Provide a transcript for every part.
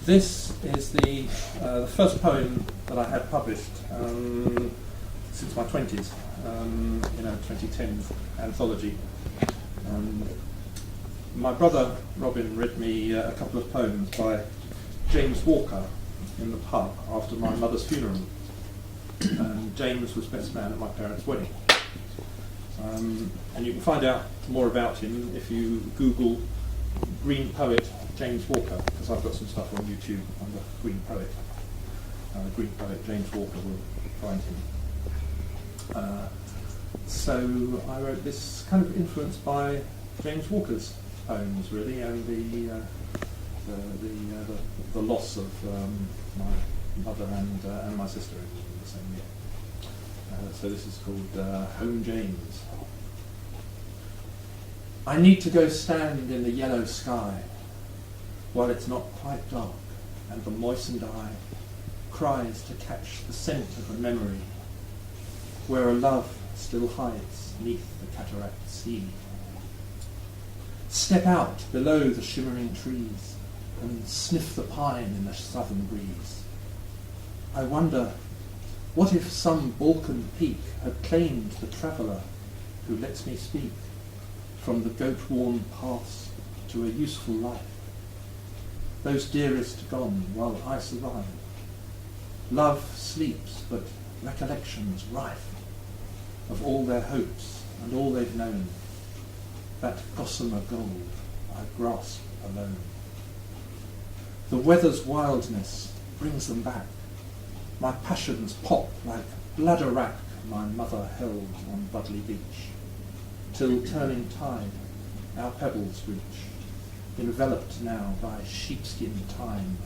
This is the first poem that I had published since my 20s, in a 2010 anthology. My brother Robin read me a couple of poems by James Walker in the pub after my mother's funeral. And James was best man at my parents' wedding. And you can find out more about him if you Google Green Poet James Walker, because I've got some stuff on YouTube under Green Poet. Green Poet James Walker will find him. So I wrote this kind of influenced by James Walker's poems, really, and the loss of my mother and my sister in the same year. So this is called Home James. I need to go stand in the yellow sky while it's not quite dark and the moistened eye cries to catch the scent of a memory where a love still hides neath the cataract sea. Step out below the shimmering trees and sniff the pine in the southern breeze. I wonder, what if some Balkan peak had claimed the traveller who lets me speak from the goat-worn past to a useful life? Those dearest gone while I survive. Love sleeps, but recollections rife of all their hopes and all they've known. That gossamer gold I grasp alone. The weather's wildness brings them back. My passions pop like bladder rack my mother held on Budley Beach, till turning tide our pebbles reach, enveloped now by sheepskin time,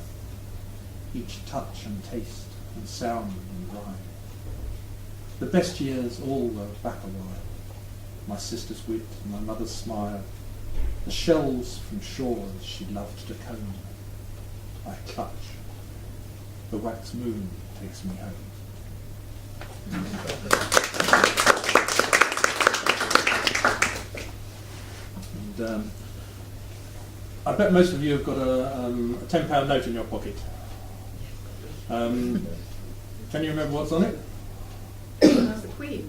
each touch and taste and sound and rhyme. The best years all are back a while, my sister's wit, my mother's smile, the shells from shores she loved to comb. I clutch, the wax moon takes me home. And I bet most of you have got a £10 note in your pocket. Can you remember what's on it? That's the Queen.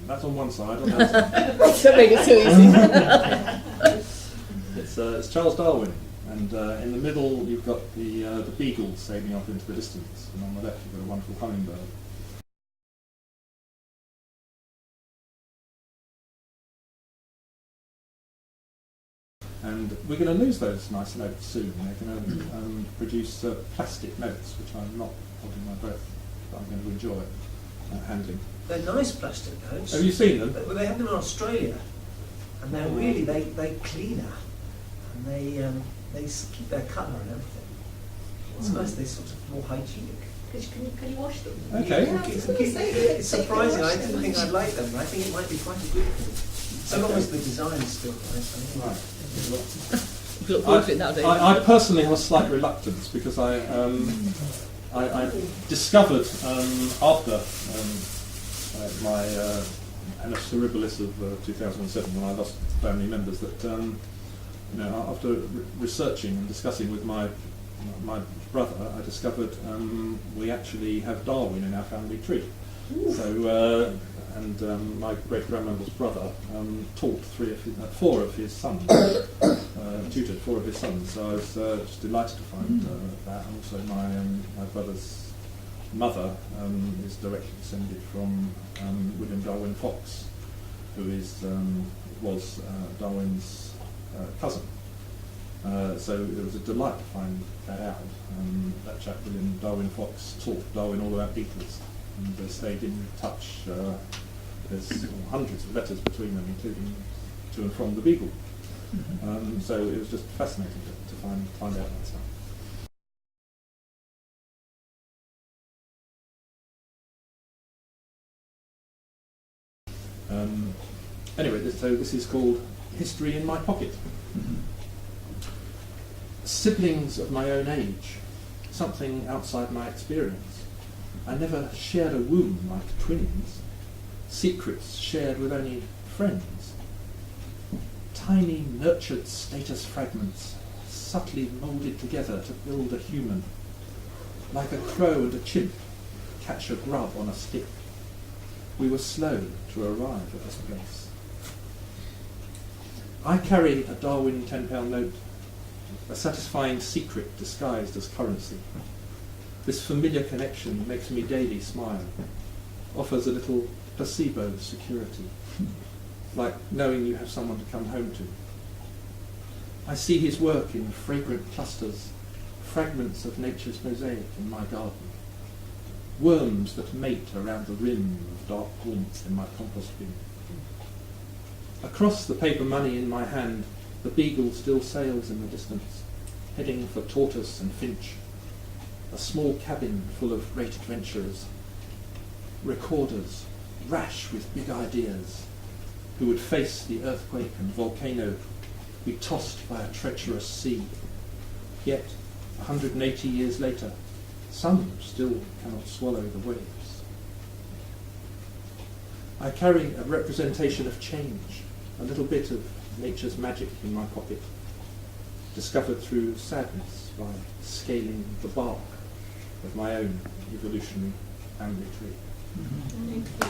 That's on one side. On the other side. Don't make it too easy. It's Charles Darwin, and in the middle you've got the beagle sailing off into the distance, and on the left you've got a wonderful hummingbird. And we're going to lose those nice notes soon. They're going to produce plastic notes, which I'm not holding my breath, but I'm going to enjoy handling. They're nice plastic notes. Have you seen them? They have them in Australia, and they're really they cleaner, and they keep their colour and everything. It's nice. They're sort of more hygienic. Can you wash them? Okay. Yeah, It's surprising. I didn't think I'd like them, but I think it might be quite a good thing. So long as the design is still nice. Right. Look forward to it nowadays. I personally have a slight reluctance because I discovered after my annus horribilis of 2007, when I lost family members, that after researching and discussing with my brother, I discovered we actually have Darwin in our family tree. Ooh. So my great grandmother's brother taught four of his sons, tutored four of his sons. So I was just delighted to find that. And also my brother's mother is directly descended from William Darwin Fox, who was Darwin's cousin. So it was a delight to find that out. That chap William Darwin Fox taught Darwin all about beetles, and they stayed in touch. There's hundreds of letters between them, including to and from the beagle. So it was just fascinating to find out that stuff. Anyway, so this is called History in My Pocket. Siblings of my own age, something outside my experience. I never shared a womb like twins, secrets shared with only friends. Tiny nurtured status fragments subtly moulded together to build a human, like a crow and a chimp catch a grub on a stick. We were slow to arrive at this place. I carry a Darwin £10 note, a satisfying secret disguised as currency. This familiar connection makes me daily smile, offers a little placebo security, like knowing you have someone to come home to. I see his work in fragrant clusters, fragments of nature's mosaic in my garden, worms that mate around the rim of dark haunts in my compost bin. Across the paper money in my hand, the beagle still sails in the distance, heading for tortoise and finch, a small cabin full of great adventurers, recorders, rash with big ideas, who would face the earthquake and volcano, be tossed by a treacherous sea. Yet, 180 years later, some still cannot swallow the waves. I carry a representation of change, a little bit of nature's magic in my pocket, discovered through sadness by scaling the bark of my own evolutionary family tree. Thank you.